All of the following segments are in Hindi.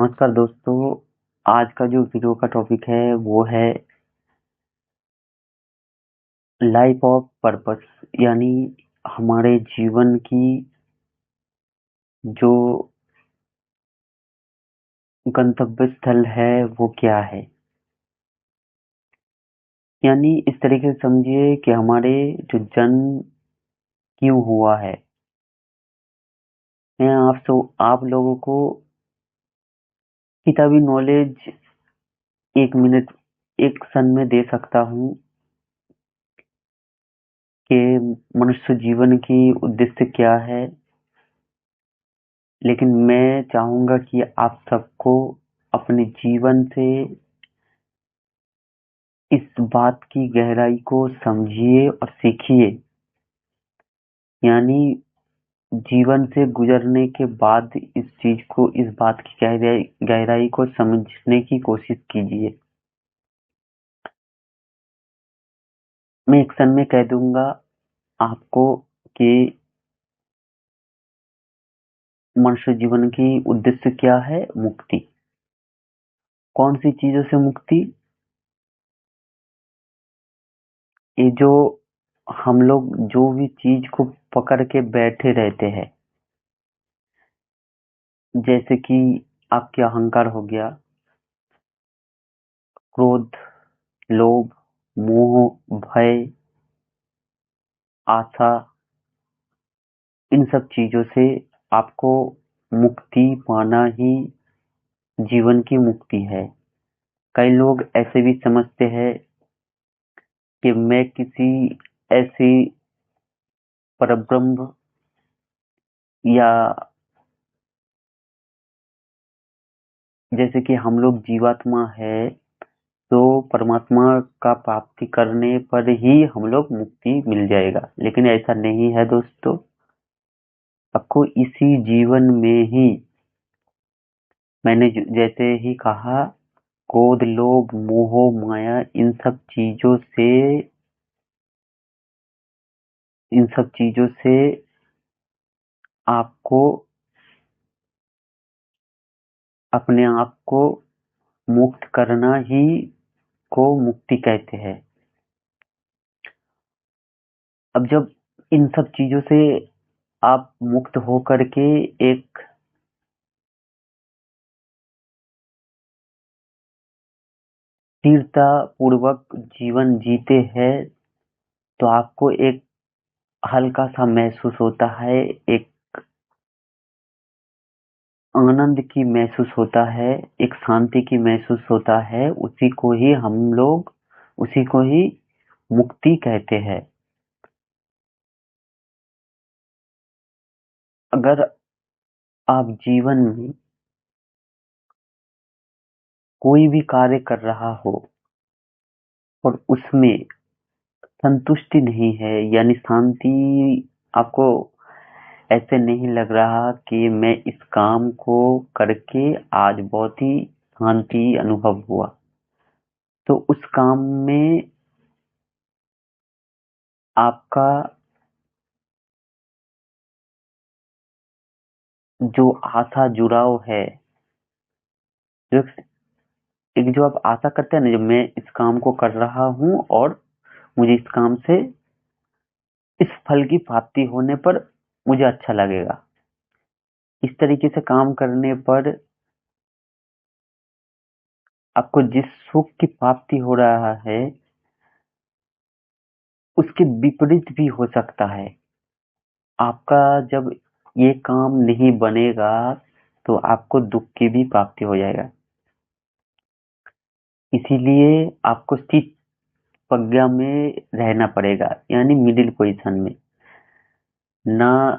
नमस्कार दोस्तों। आज का जो वीडियो का टॉपिक है वो है लाइफ ऑफ पर्पस, यानी हमारे जीवन की जो गंतव्य स्थल है वो क्या है। यानी इस तरीके से समझिए कि हमारे जो जन्म क्यों हुआ है। मैं आप लोगों को किताबी नॉलेज 1 मिनट 1 क्षण में दे सकता हूँ कि मनुष्य जीवन की उद्देश्य क्या है, लेकिन मैं चाहूंगा कि आप सबको अपने जीवन से इस बात की गहराई को समझिए और सीखिए। यानी जीवन से गुजरने के बाद इस बात की गहराई को समझने की कोशिश कीजिए। मैं एक क्षण में कह दूंगा आपको कि मनुष्य जीवन की उद्देश्य क्या है। मुक्ति। कौन सी चीजों से मुक्ति? ये जो हम लोग जो भी चीज को पकड़ के बैठे रहते हैं, जैसे कि आपके अहंकार हो गया, क्रोध, लोभ, मोह, भय, आशा, इन सब चीजों से आपको मुक्ति पाना ही जीवन की मुक्ति है। कई लोग ऐसे भी समझते हैं कि मैं किसी ऐसी परब्रह्म या जैसे कि हम लोग जीवात्मा है, तो परमात्मा का प्राप्ति करने पर ही हम लोग मुक्ति मिल जाएगा, लेकिन ऐसा नहीं है दोस्तों। आपको इसी जीवन में ही मैंने जैसे ही कहा, क्रोध, लोभ, मोह, माया, इन सब चीजों से आपको अपने आप को मुक्त करना ही को मुक्ति कहते हैं। अब जब इन सब चीजों से आप मुक्त होकर के एक स्थिरता पूर्वक जीवन जीते हैं, तो आपको एक हल्का सा महसूस होता है, एक आनंद की महसूस होता है, एक शांति की महसूस होता है। उसी को ही मुक्ति कहते हैं। अगर आप जीवन में कोई भी कार्य कर रहा हो और उसमें संतुष्टि नहीं है, यानी शांति, आपको ऐसे नहीं लग रहा कि मैं इस काम को करके आज बहुत ही शांति अनुभव हुआ, तो उस काम में आपका जो आशा जुड़ाव है, जो एक जो आप आशा करते हैं ना, जब मैं इस काम को कर रहा हूँ और मुझे इस काम से इस फल की प्राप्ति होने पर मुझे अच्छा लगेगा, इस तरीके से काम करने पर आपको जिस सुख की प्राप्ति हो रहा है उसके विपरीत भी हो सकता है। आपका जब ये काम नहीं बनेगा तो आपको दुख की भी प्राप्ति हो जाएगा। इसीलिए आपको स्थित प्रज्ञा में रहना पड़ेगा, यानी मिडिल पोजीशन में। ना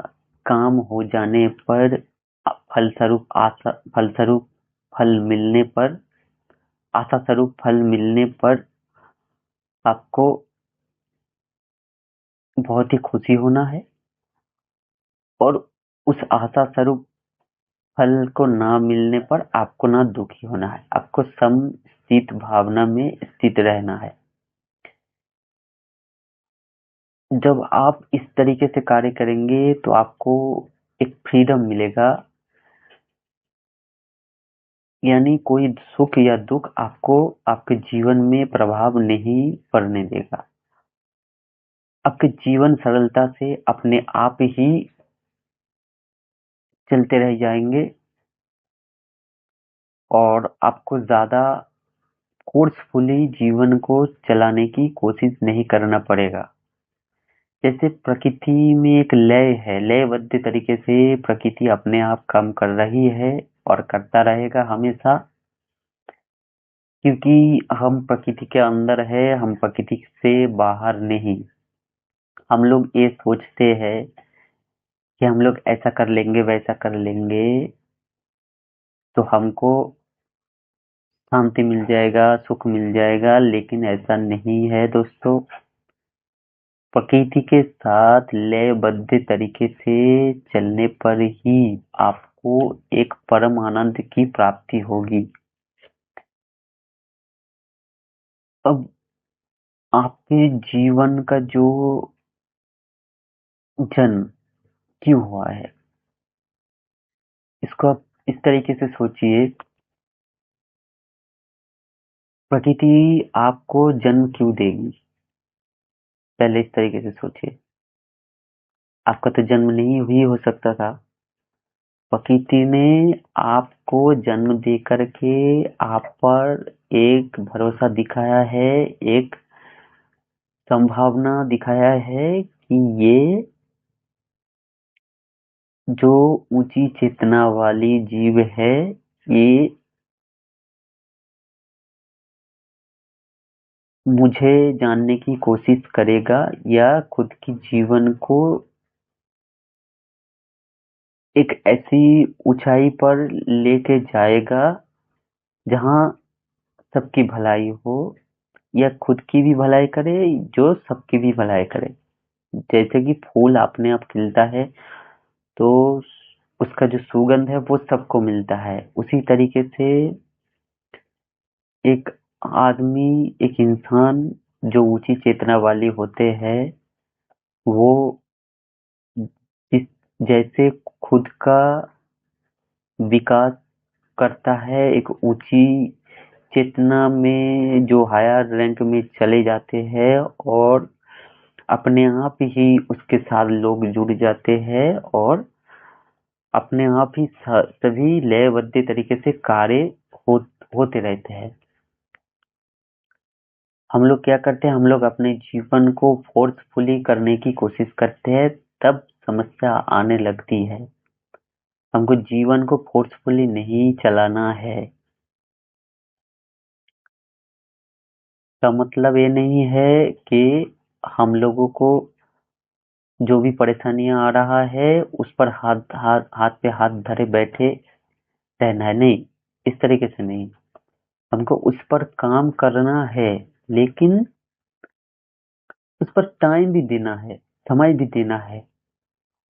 काम हो जाने पर फलस्वरूप फल मिलने पर आशा स्वरूप फल मिलने पर आपको बहुत ही खुशी होना है, और उस आशा स्वरूप फल को ना मिलने पर आपको ना दुखी होना है। आपको समचित भावना में स्थित रहना है। जब आप इस तरीके से कार्य करेंगे तो आपको एक फ्रीडम मिलेगा यानी कोई सुख या दुख आपको आपके जीवन में प्रभाव नहीं पड़ने देगा। आपके जीवन सरलता से अपने आप ही चलते रह जाएंगे और आपको ज्यादा फोर्सफुली जीवन को चलाने की कोशिश नहीं करना पड़ेगा। जैसे प्रकृति में एक लय है, लयबद्ध तरीके से प्रकृति अपने आप काम कर रही है और करता रहेगा हमेशा, क्योंकि हम प्रकृति के अंदर है, हम प्रकृति से बाहर नहीं। हम लोग ये सोचते हैं कि हम लोग ऐसा कर लेंगे वैसा कर लेंगे तो हमको शांति मिल जाएगा, सुख मिल जाएगा, लेकिन ऐसा नहीं है दोस्तों। प्रकृति के साथ लयबद्ध तरीके से चलने पर ही आपको एक परम आनंद की प्राप्ति होगी। अब आपके जीवन का जो जन्म क्यों हुआ है, इसको आप इस तरीके से सोचिए। प्रकृति आपको जन्म क्यों देगी, पहले इस तरीके से सोचिए। आपका तो जन्म नहीं भी हो सकता था। प्रकृति ने आपको जन्म दे करके आप पर एक भरोसा दिखाया है, एक संभावना दिखाया है कि ये जो ऊंची चेतना वाली जीव है, ये मुझे जानने की कोशिश करेगा या खुद की जीवन को एक ऐसी ऊंचाई पर लेके जाएगा जहां सबकी भलाई हो, या खुद की भी भलाई करे, जो सबकी भी भलाई करे। जैसे कि फूल अपने आप खिलता है तो उसका जो सुगंध है वो सबको मिलता है, उसी तरीके से एक आदमी, एक इंसान जो ऊंची चेतना वाली होते हैं, वो जिस जैसे खुद का विकास करता है, एक ऊंची चेतना में जो हायर रैंक में चले जाते हैं और अपने आप ही उसके साथ लोग जुड़ जाते हैं और अपने आप ही सभी लयबद्ध तरीके से कार्य हो, होते रहते हैं। हम लोग क्या करते हैं, हम लोग अपने जीवन को फोर्सफुली करने की कोशिश करते हैं, तब समस्या आने लगती है। हमको जीवन को फोर्सफुली नहीं चलाना है। का मतलब ये नहीं है कि हम लोगों को जो भी परेशानियां आ रहा है उस पर हाथ पे हाथ धरे बैठे रहना है, नहीं, इस तरीके से नहीं। हमको उस पर काम करना है, लेकिन उस पर टाइम भी देना है, समय भी देना है।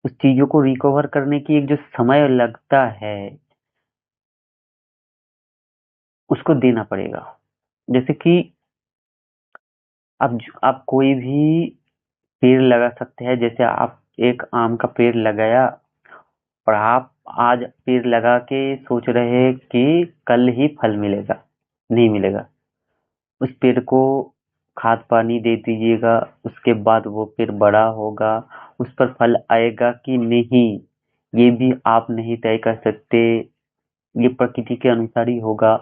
उस चीजों को रिकवर करने की एक जो समय लगता है, उसको देना पड़ेगा। जैसे कि आप कोई भी पेड़ लगा सकते हैं। जैसे आप एक आम का पेड़ लगाया और आप आज पेड़ लगा के सोच रहे हैं कि कल ही फल मिलेगा, नहीं मिलेगा। उस पेड़ को खाद पानी दे दीजिएगा, उसके बाद वो पेड़ बड़ा होगा, उस पर फल आएगा कि नहीं ये भी आप नहीं तय कर सकते, ये प्रकृति के अनुसार ही होगा।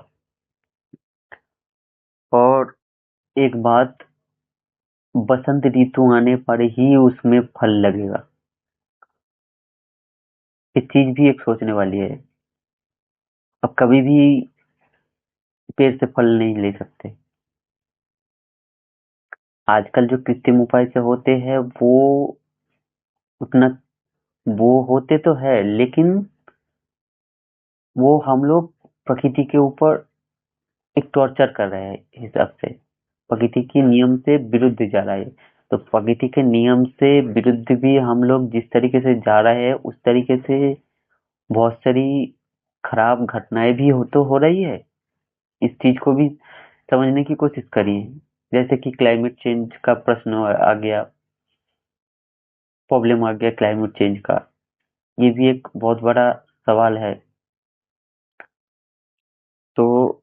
और एक बात, बसंत ऋतु आने पर ही उसमें फल लगेगा। ये चीज भी एक सोचने वाली है। अब कभी भी पेड़ से फल नहीं ले सकते। आजकल जो कृत्रिम उपाय से होते हैं वो उतना, वो होते तो है, लेकिन वो हम लोग प्रकृति के ऊपर एक टॉर्चर कर रहे हैं हिसाब से, प्रकृति के नियम से विरुद्ध जा रहा है। तो प्रकृति के नियम से विरुद्ध भी हम लोग जिस तरीके से जा रहे हैं, उस तरीके से बहुत सारी खराब घटनाएं भी तो हो रही है। इस चीज को भी समझने की कोशिश करिए। जैसे कि क्लाइमेट चेंज का प्रश्न आ गया, प्रॉब्लम आ गया क्लाइमेट चेंज का, ये भी एक बहुत बड़ा सवाल है। तो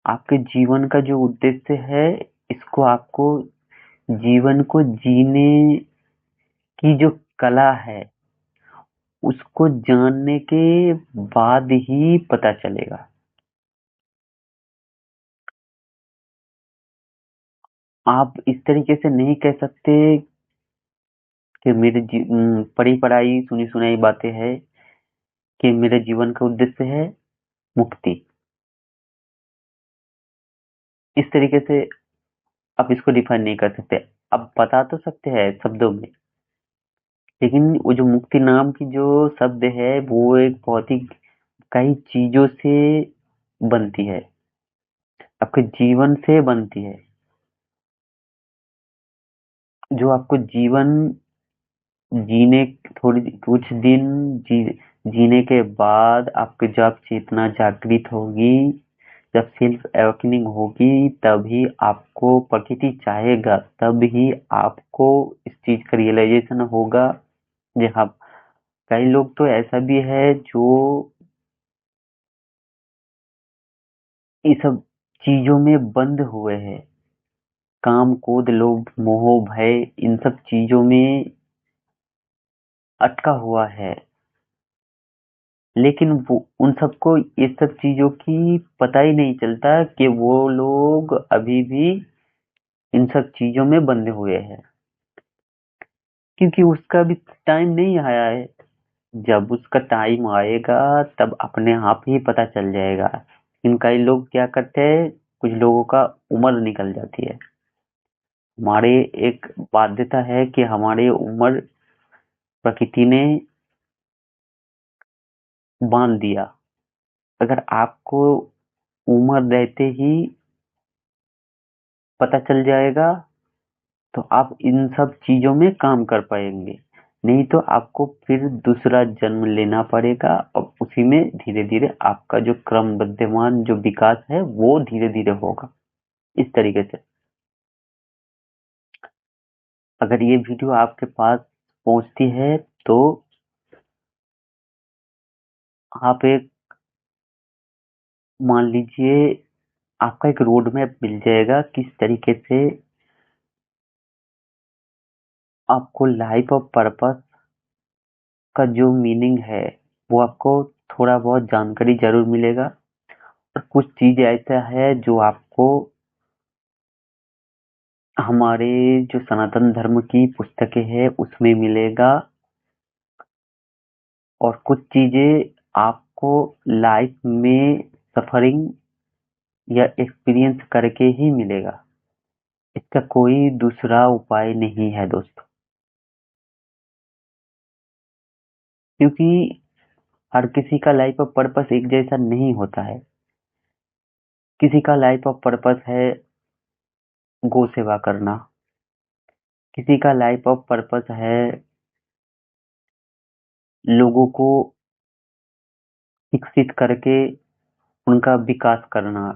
आपके जीवन का जो उद्देश्य है, इसको आपको जीवन को जीने की जो कला है, उसको जानने के बाद ही पता चलेगा। आप इस तरीके से नहीं कह सकते कि पढ़ी पढ़ाई सुनी सुनाई बातें हैं कि मेरे जीवन का उद्देश्य है मुक्ति। इस तरीके से आप इसको डिफाइन नहीं कर सकते। आप बता तो सकते हैं शब्दों में, लेकिन वो जो मुक्ति नाम की जो शब्द है, वो एक बहुत ही कई चीजों से बनती है, आपके जीवन से बनती है। जो आपको जीवन जीने थोड़ी कुछ दिन जीने के बाद आपकी जब चेतना जागृत होगी, जब सेल्फ अवेकनिंग होगी, तभी आपको प्रकृति चाहेगा, तभी आपको इस चीज का रियलाइजेशन होगा। जी हाँ, कई लोग तो ऐसा भी है जो इस सब चीजों में बंद हुए हैं, काम क्रोध लोभ मोह भय इन सब चीजों में अटका हुआ है, लेकिन वो उन सबको ये सब चीजों की पता ही नहीं चलता कि वो लोग अभी भी इन सब चीजों में बंधे हुए हैं, क्योंकि उसका भी टाइम नहीं आया है। जब उसका टाइम आएगा तब अपने आप ही पता चल जाएगा। इन कई लोग क्या करते हैं, कुछ लोगों का उम्र निकल जाती है। हमारे एक बाध्यता है कि हमारी उम्र प्रकृति ने बांध दिया। अगर आपको उम्र रहते ही पता चल जाएगा तो आप इन सब चीजों में काम कर पाएंगे, नहीं तो आपको फिर दूसरा जन्म लेना पड़ेगा और उसी में धीरे धीरे आपका जो क्रम विद्यमान जो विकास है वो धीरे धीरे होगा। इस तरीके से अगर ये वीडियो आपके पास पहुंचती है तो आप एक मान लीजिए आपका एक रोड मैप मिल जाएगा किस तरीके से आपको लाइफ ऑफ पर्पस का जो मीनिंग है वो आपको थोड़ा बहुत जानकारी जरूर मिलेगा। और कुछ चीज ऐसा है जो आपको हमारे जो सनातन धर्म की पुस्तकें हैं उसमें मिलेगा, और कुछ चीजें आपको लाइफ में सफरिंग या एक्सपीरियंस करके ही मिलेगा। इसका कोई दूसरा उपाय नहीं है दोस्तों, क्योंकि हर किसी का लाइफ ऑफ पर्पस एक जैसा नहीं होता है। किसी का लाइफ ऑफ पर्पस है गौ सेवा करना, किसी का लाइफ ऑफ पर्पस है लोगों को शिक्षित करके उनका विकास करना,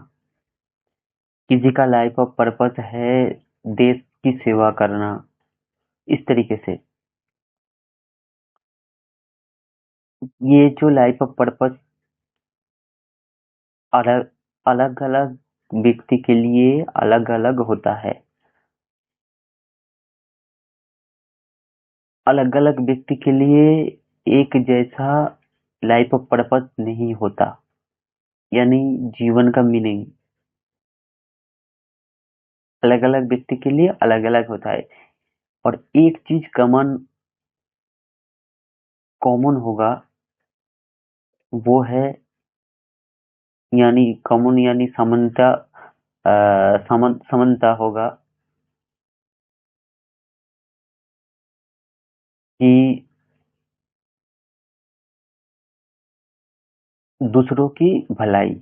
किसी का लाइफ ऑफ पर्पस है देश की सेवा करना। इस तरीके से ये जो लाइफ ऑफ पर्पस अलग अलग अलग व्यक्ति के लिए अलग अलग होता है। अलग अलग व्यक्ति के लिए एक जैसा लाइफ ऑफ पर्पस नहीं होता, यानी जीवन का मीनिंग अलग अलग व्यक्ति के लिए अलग अलग होता है। और एक चीज कॉमन होगा, वो है यानी कॉमन यानी समानता, समानता होगा कि दूसरों की भलाई,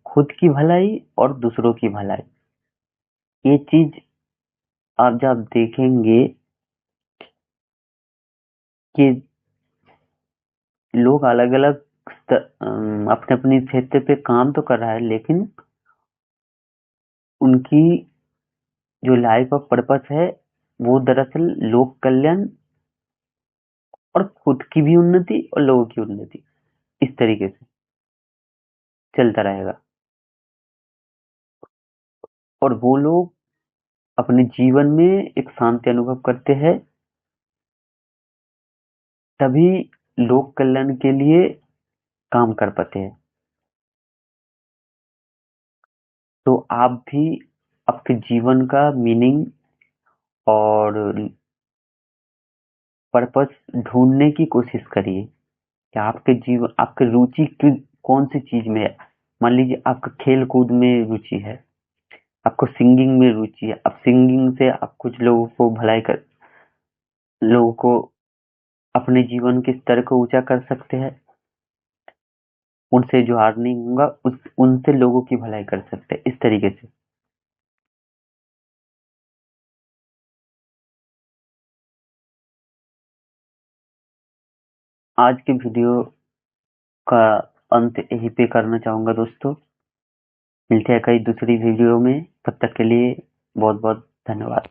खुद की भलाई और दूसरों की भलाई। ये चीज आप जब देखेंगे कि लोग अलग अलग अपने अपने क्षेत्र पे काम तो कर रहा है, लेकिन उनकी जो लाइफ ऑफ पर्पस है वो दरअसल लोक कल्याण और खुद की भी उन्नति और लोगों की उन्नति, इस तरीके से। चलता रहेगा। और वो लोग अपने जीवन में एक शांति अनुभव करते हैं, तभी लोक कल्याण के लिए काम कर पाते हैं। तो आप भी आपके जीवन का मीनिंग और पर्पस ढूंढने की कोशिश करिए कि आपके जीवन, आपकी रुचि कौन सी चीज में है। मान लीजिए आपका खेल कूद में रुचि है, आपको सिंगिंग में रुचि है। अब सिंगिंग से आप कुछ लोगों को लोगों को अपने जीवन के स्तर को ऊंचा कर सकते हैं। उनसे जो अर्निंग होगा उनसे लोगों की भलाई कर सकते हैं, इस तरीके से। आज के वीडियो का अंत यहीं पे करना चाहूंगा दोस्तों। मिलते हैं कई दूसरी वीडियो में, तब तक के लिए बहुत बहुत धन्यवाद।